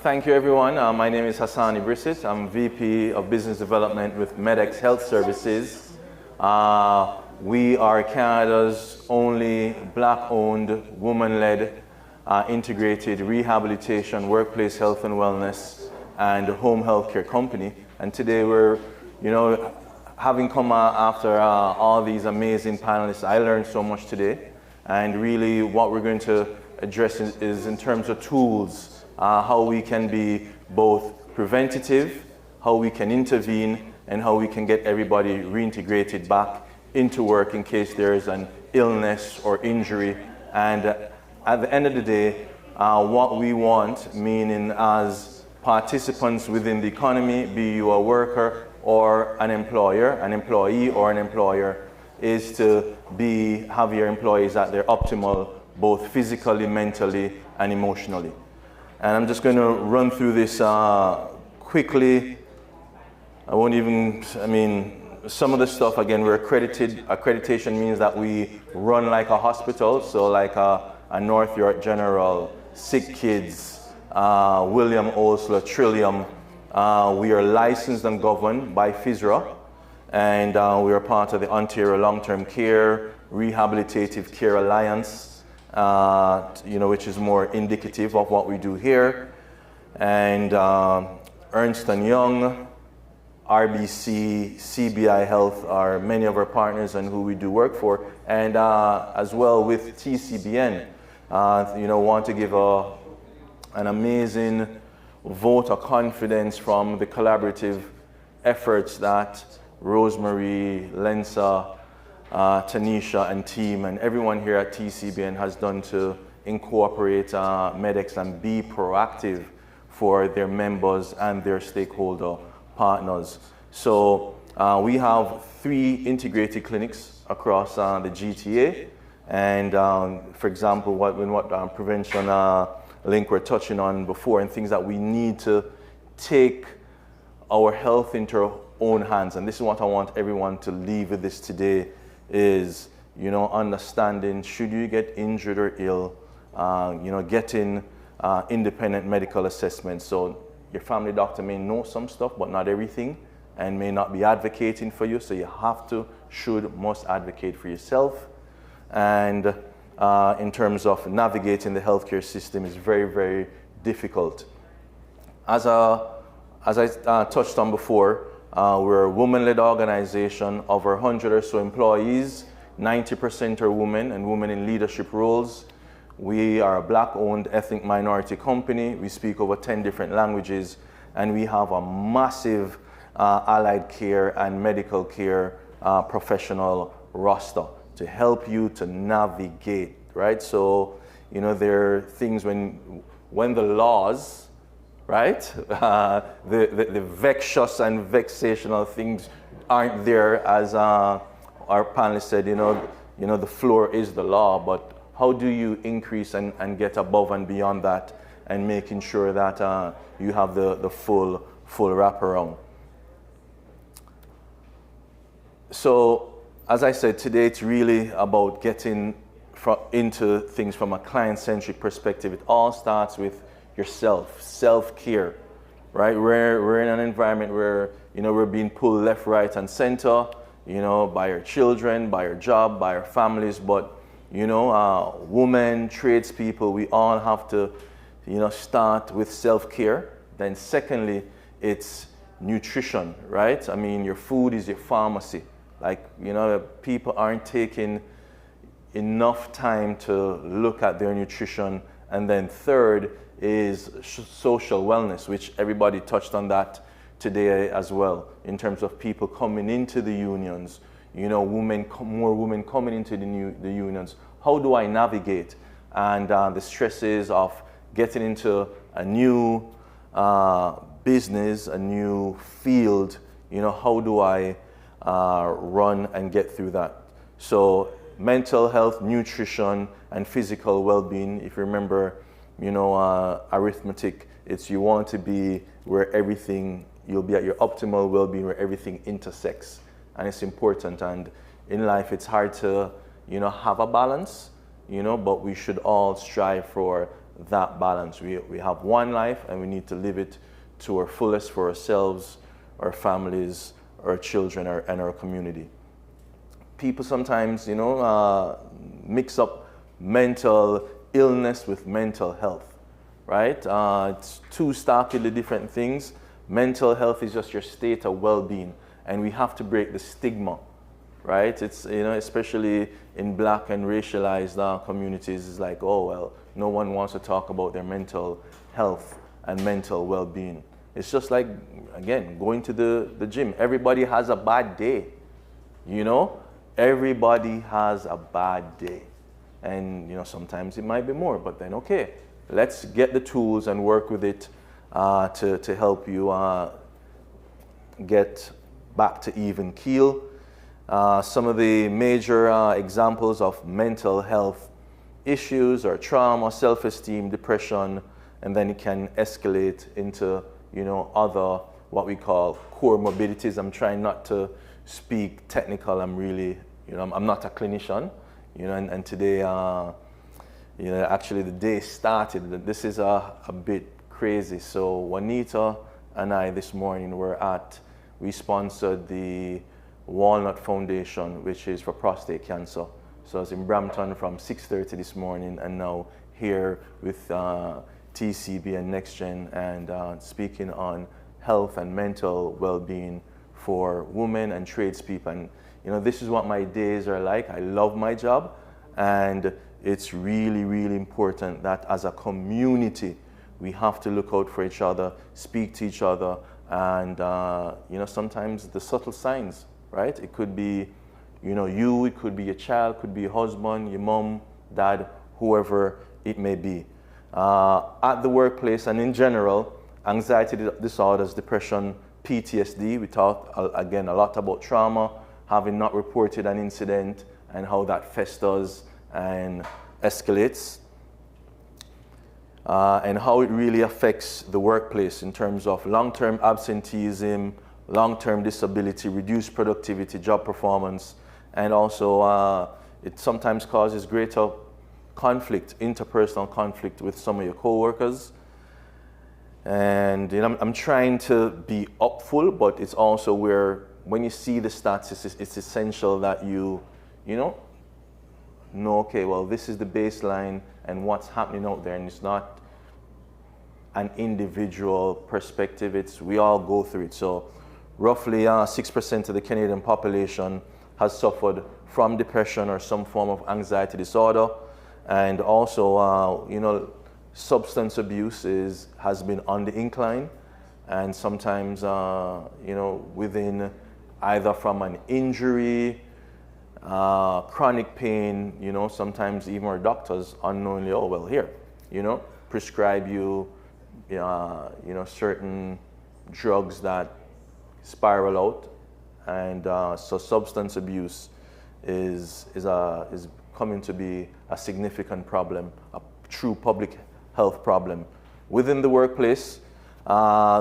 Thank you, everyone. My name is Hassani Brissett. I'm VP of Business Development with MEDEX Health Services. We are Canada's only Black-owned, woman-led, integrated rehabilitation, workplace health and wellness, and home health care company. And today we're, having come after all these amazing panelists, I learned so much today. And really what we're going to address is in terms of tools, how we can be both preventative, how we can intervene, and how we can get everybody reintegrated back into work in case there is an illness or injury. And at the end of the day, what we want, meaning as participants within the economy, be you a worker or an employer, an employee or an employer, is to have your employees at their optimal, both physically, mentally, and emotionally. And I'm just going to run through this quickly. Some of the stuff, again, we're accredited. Accreditation means that we run like a hospital, so like a North York General, Sick Kids, William Osler, Trillium. We are licensed and governed by FISRA, and we are part of the Ontario Long-Term Care Rehabilitative Care Alliance, which is more indicative of what we do here. And Ernst & Young, RBC, CBI Health are many of our partners and who we do work for. And as well with TCBN, want to give an amazing vote of confidence from the collaborative efforts that Rosemary, Lensa, Tanisha and team and everyone here at TCBN has done to incorporate MEDEX and be proactive for their members and their stakeholder partners. So we have 3 integrated clinics across the GTA, and for example, what prevention link we're touching on before, and things that we need to take our health into our own hands. And this is what I want everyone to leave with this today is, understanding should you get injured or ill, getting independent medical assessment. So your family doctor may know some stuff, but not everything, and may not be advocating for you. So you have to, must advocate for yourself. And in terms of navigating the healthcare system is very, very difficult. As I touched on before, we're a woman-led organization. Of our 100 or so employees, 90% are women and women in leadership roles. We are a Black-owned ethnic minority company. We speak over 10 different languages, and we have a massive allied care and medical care professional roster to help you to navigate, right? So, there are things when the laws, right, the vexatious and vexational things aren't there, as our panelist said, the floor is the law, but how do you increase and get above and beyond that, and making sure that you have the full wraparound? So, as I said, today it's really about getting into things from a client-centric perspective. It all starts with yourself, self-care, right? We're in an environment where, we're being pulled left, right, and center, by our children, by our job, by our families, but women, tradespeople, we all have to, start with self-care. Then secondly, it's nutrition, right? Your food is your pharmacy. People aren't taking enough time to look at their nutrition. And then third is social wellness, which everybody touched on that today as well, in terms of people coming into the unions, more women coming into the unions. How do I navigate? And the stresses of getting into a new business, a new field, how do I run and get through that? So mental health, nutrition, and physical well-being. If you remember, arithmetic, it's you want to be where you'll be at your optimal well-being, where everything intersects. And it's important. And in life, it's hard to, have a balance, but we should all strive for that balance. We have one life and we need to live it to our fullest for ourselves, our families, our children, and our community. People sometimes, mix up mental illness with mental health, right? It's two starkly different things. Mental health is just your state of well-being, and we have to break the stigma, right? It's, especially in Black and racialized communities, it's like, oh, well, no one wants to talk about their mental health and mental well-being. It's just like, again, going to the gym. Everybody has a bad day, Everybody has a bad day. And, sometimes it might be more, but then, okay, let's get the tools and work with it to help you get back to even keel. Some of the major examples of mental health issues are trauma, self-esteem, depression, and then it can escalate into, other what we call core morbidities. I'm trying not to speak technical. I'm really, I'm not a clinician, and today, actually the day started. This is a bit crazy. So Juanita and I this morning we sponsored the Walnut Foundation, which is for prostate cancer. So I was in Brampton from 6:30 this morning, and now here with TCB and NextGen, and speaking on health and mental well-being for women and tradespeople. And this is what my days are like. I love my job, and it's really, really important that as a community we have to look out for each other, speak to each other, and sometimes the subtle signs, right? It could be it could be your child, could be your husband, your mom, dad, whoever it may be. At the workplace and in general, anxiety disorders, depression, PTSD. We talk again a lot about trauma, having not reported an incident, and how that festers and escalates, and how it really affects the workplace in terms of long-term absenteeism, long-term disability, reduced productivity, job performance, and also it sometimes causes greater conflict, interpersonal conflict with some of your coworkers. And I'm trying to be upful, but it's also where when you see the stats, it's essential that you know, okay, well, this is the baseline and what's happening out there, and it's not an individual perspective. We all go through it. So roughly 6% of the Canadian population has suffered from depression or some form of anxiety disorder. And also, substance abuse has been on the incline, and sometimes, within either from an injury, chronic pain, sometimes even our doctors unknowingly, oh, well, here, prescribe you, certain drugs that spiral out. And so substance abuse is coming to be a significant problem, a true public health problem within the workplace.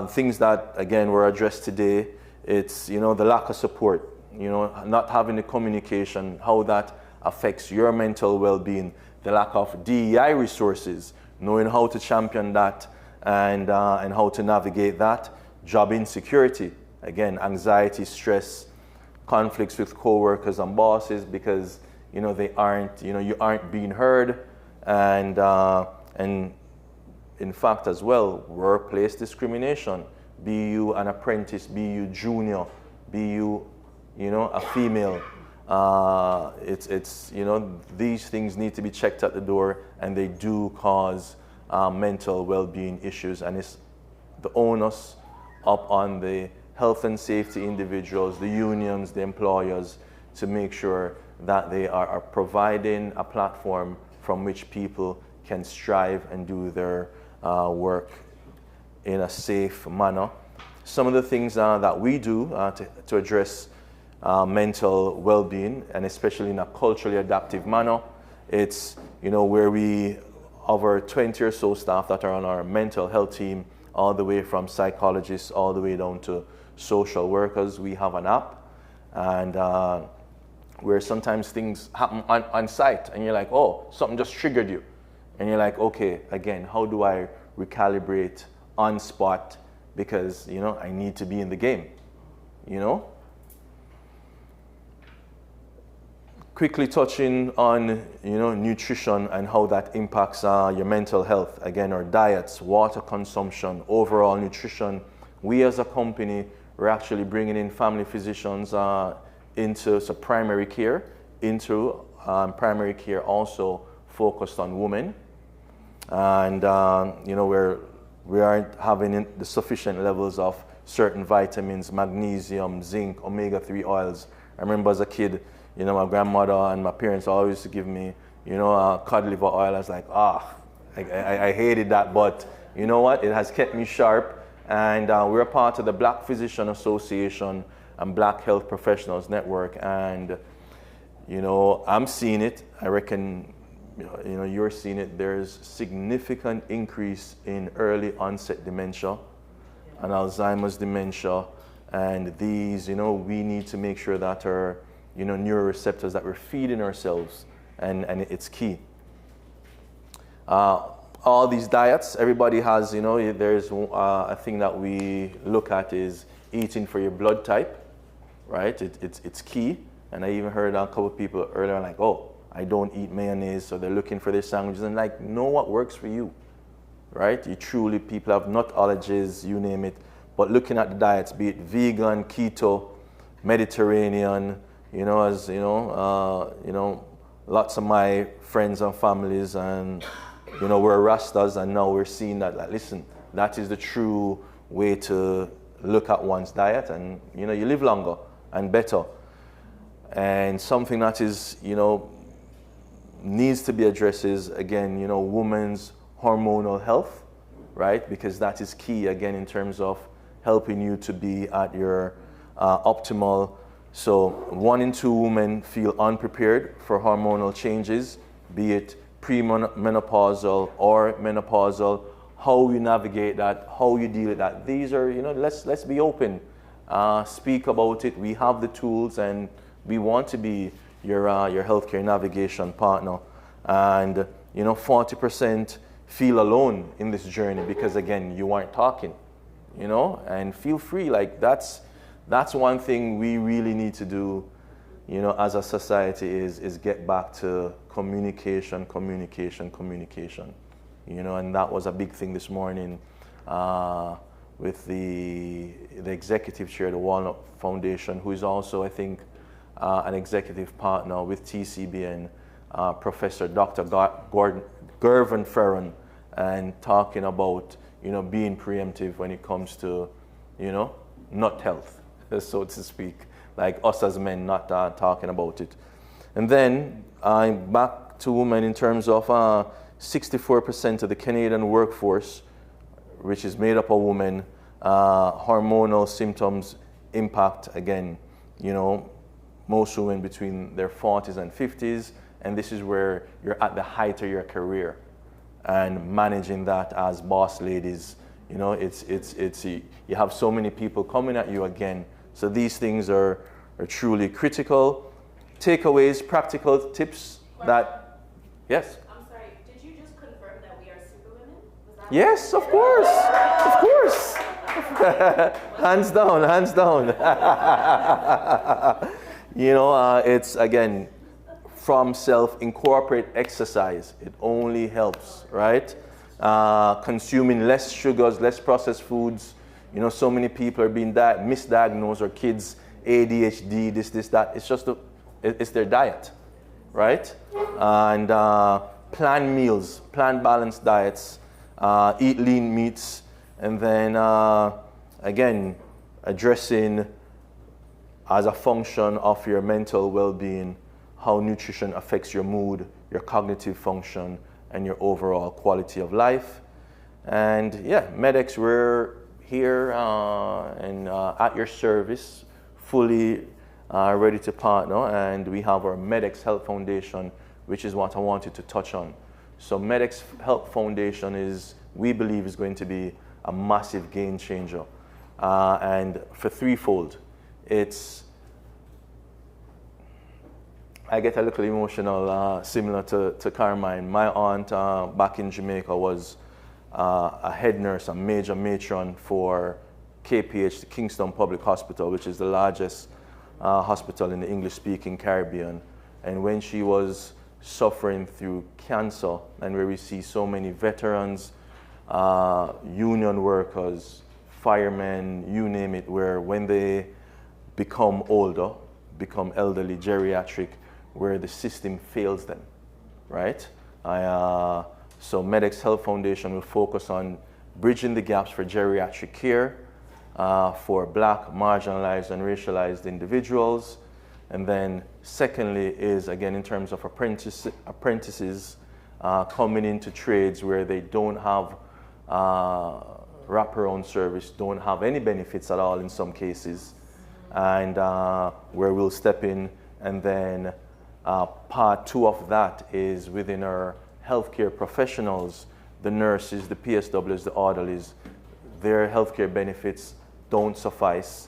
Things that, again, were addressed today, it's, the lack of support, not having the communication, how that affects your mental well-being, the lack of DEI resources, knowing how to champion that and how to navigate that, job insecurity, again, anxiety, stress, conflicts with coworkers and bosses because, they aren't, you aren't being heard, and in fact as well, workplace discrimination, be you an apprentice, be you junior, be you, a female, these things need to be checked at the door, and they do cause mental well-being issues, and it's the onus up on the health and safety individuals, the unions, the employers, to make sure that they are providing a platform from which people can strive and do their work in a safe manner. Some of the things that we do to address mental well-being, and especially in a culturally adaptive manner, it's, where we, over 20 or so staff that are on our mental health team, all the way from psychologists all the way down to social workers, we have an app, and where sometimes things happen on site and you're like, oh, something just triggered you. And you're like, okay, again, how do I recalibrate on spot? Because, you know, I need to be in the game, you know? Quickly touching on, you know, nutrition and how that impacts your mental health. Again, our diets, water consumption, overall nutrition. We as a company, we're actually bringing in family physicians into primary care, primary care also focused on women. And, you know, we aren't having the sufficient levels of certain vitamins, magnesium, zinc, omega-3 oils. I remember as a kid, you know, my grandmother and my parents always used to give me, you know, cod liver oil. I was like, I hated that, but you know what? It has kept me sharp. And we're a part of the Black Physician Association and Black Health Professionals Network. And, you know, I'm seeing it. I reckon, you know, you're seeing it. There's significant increase in early onset dementia and Alzheimer's dementia. And these, you know, we need to make sure that our, you know, neuroreceptors that we're feeding ourselves, and it's key. All these diets, everybody has, you know, there's a thing that we look at is eating for your blood type, right? It's key. And I even heard a couple of people earlier like, oh, I don't eat mayonnaise, so they're looking for their sandwiches. And like, know what works for you, right? People have nut allergies, you name it. But looking at the diets, be it vegan, keto, Mediterranean, you know, as you know, lots of my friends and families, and you know, we're Rastas, and now we're seeing that. Like, listen, that is the true way to look at one's diet, and you know, you live longer and better. And something that is, you know, needs to be addressed is, again, you know, women's hormonal health, right? Because that is key, again, in terms of helping you to be at your optimal. So 1 in 2 women feel unprepared for hormonal changes, be it premenopausal or menopausal. How you navigate that, how you deal with that. These are, you know, let's be open. Speak about it. We have the tools, and we want to be your healthcare navigation partner. And you know, 40% feel alone in this journey because, again, you aren't talking. You know, and feel free. Like that's one thing we really need to do, you know, as a society is get back to communication. You know, and that was a big thing this morning with the executive chair of the Walnut Foundation, who is also, I think, an executive partner with TCBN, Professor Dr. Gervin Ferron, and talking about, you know, being preemptive when it comes to, you know, nut health, so to speak, like us as men not talking about it. And then I'm back to women in terms of 64% of the Canadian workforce, which is made up of women, hormonal symptoms impact, again, you know, most women between their 40s and 50s, and this is where you're at the height of your career. And managing that as boss ladies, you know, you have so many people coming at you again. So these things are truly critical. Takeaways, practical tips that, yes? I'm sorry, did you just confirm that we are superwomen? Yes, of course, of course. Hands down. You know, it's, again, from self, incorporate exercise. It only helps, right? Consuming less sugars, less processed foods. You know, so many people are being misdiagnosed, or kids, ADHD, this, that. It's just it's their diet, right? And plan meals, plan balanced diets, eat lean meats, and then, again, addressing as a function of your mental well-being, how nutrition affects your mood, your cognitive function, and your overall quality of life. And yeah, MEDEX, we're here and at your service, fully ready to partner. And we have our MEDEX Health Foundation, which is what I wanted to touch on. So MEDEX Health Foundation we believe is going to be a massive game changer. And for threefold, it's I get a little emotional, similar to Carmine. My aunt back in Jamaica was a head nurse, a major matron for KPH, the Kingston Public Hospital, which is the largest hospital in the English-speaking Caribbean. And when she was suffering through cancer, and where we see so many veterans, union workers, firemen, you name it, where when they become older, become elderly, geriatric, where the system fails them, right? So MEDEX Health Foundation will focus on bridging the gaps for geriatric care for Black, marginalized, and racialized individuals. And then secondly is, again, in terms of apprentices coming into trades where they don't have wraparound service, don't have any benefits at all in some cases, and where we'll step in. And then part two of that is within our healthcare professionals, the nurses, the PSWs, the orderlies, their healthcare benefits don't suffice.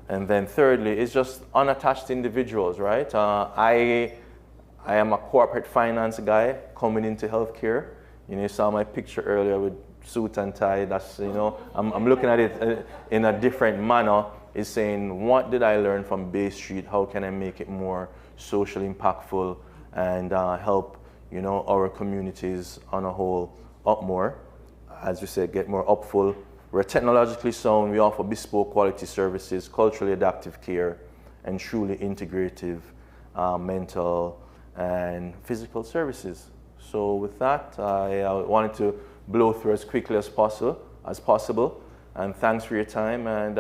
And then thirdly is just unattached individuals, right? I am a corporate finance guy coming into healthcare. You saw my picture earlier with suit and tie. That's, I'm looking at it in a different manner. Is saying, what did I learn from Bay Street? How can I make it more socially impactful and help, our communities on a whole up more? As we said, get more upful. We're technologically sound. We offer bespoke quality services, culturally adaptive care, and truly integrative mental and physical services. So with that, I wanted to blow through as quickly as possible. And thanks for your time. And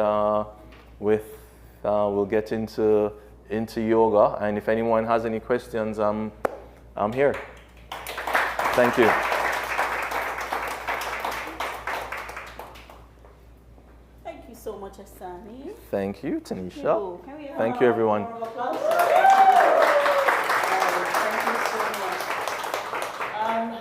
we'll get into yoga. And if anyone has any questions, I'm here. Thank you. Thank you so much, Hassani. Thank you, Tanisha. Thank you, everyone. Thank you so much.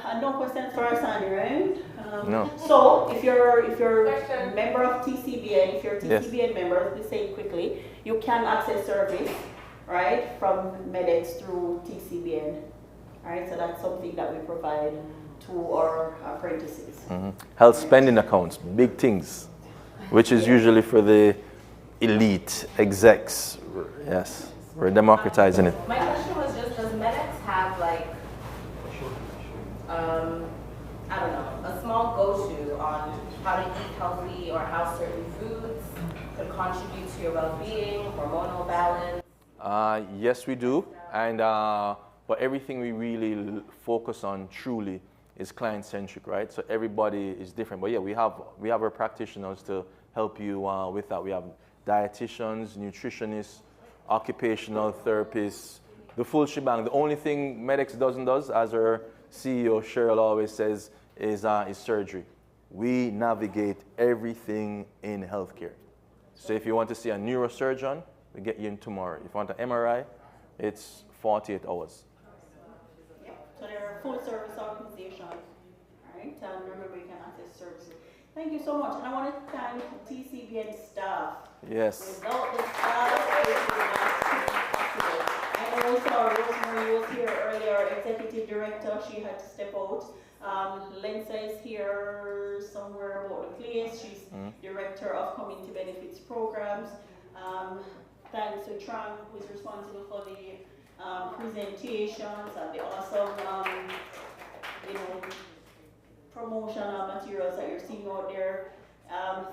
And no questions for Hassani, right? No. So, if you're a member of TCBN, if you're a TCBN member, please say it quickly. You can access service, right, from MEDEX through TCBN. All right, so that's something that we provide to our apprentices. Mm-hmm. Health spending accounts, big things, which is usually for the elite execs. Yes, we're democratizing it. My question was just, does MEDEX have I don't know, a small go-to on how to eat healthy or how certain foods could contribute to your well-being, hormonal balance? Yes, we do. And but everything we really focus on truly is client-centric, right? So everybody is different. But yeah, we have our practitioners to help you with that. We have dietitians, nutritionists, occupational therapists, the full shebang. The only thing MEDEX doesn't do, as our CEO Cheryl always says, is surgery. We navigate everything in healthcare. So if you want to see a neurosurgeon, we get you in tomorrow. If you want an MRI, it's 48 hours. Yeah. So they're a full service organization, right? Remember, you can access services. Thank you so much. And I want to thank TCBN staff. Yes. Without the staff, it would not be possible. I know Rosemary was here earlier, executive director, she had to step out. Lensa is here somewhere about the place. She's director of community benefits programs. Thanks to Trang, who is responsible for the presentations and the awesome, promotional materials that you're seeing out there.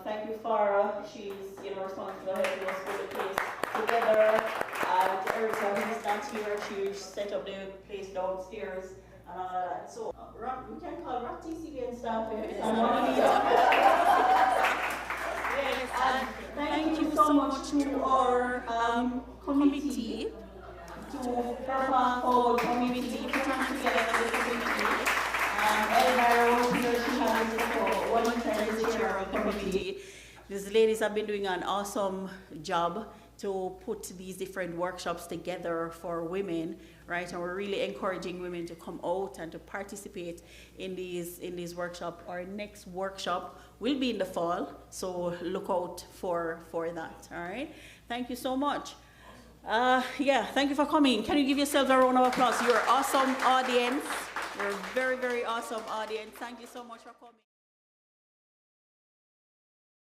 Thank you, Farah. She's responsible for helping us put the place together. Erica, who's not here, she set up the place downstairs and all of that. So we can call Rock TCBN staff if someone needs. Yes, and thank you so much to our committee to perform for community together with the committee. Elvira was here, she has one time as chair of the committee. These ladies have been doing an awesome job to put these different workshops together for women, right? And we're really encouraging women to come out and to participate in these workshops. Our next workshop will be in the fall, so look out for that, all right? Thank you so much. Yeah, thank you for coming. Can you give yourselves a round of applause? You're an awesome audience. You're a very, very awesome audience. Thank you so much for coming.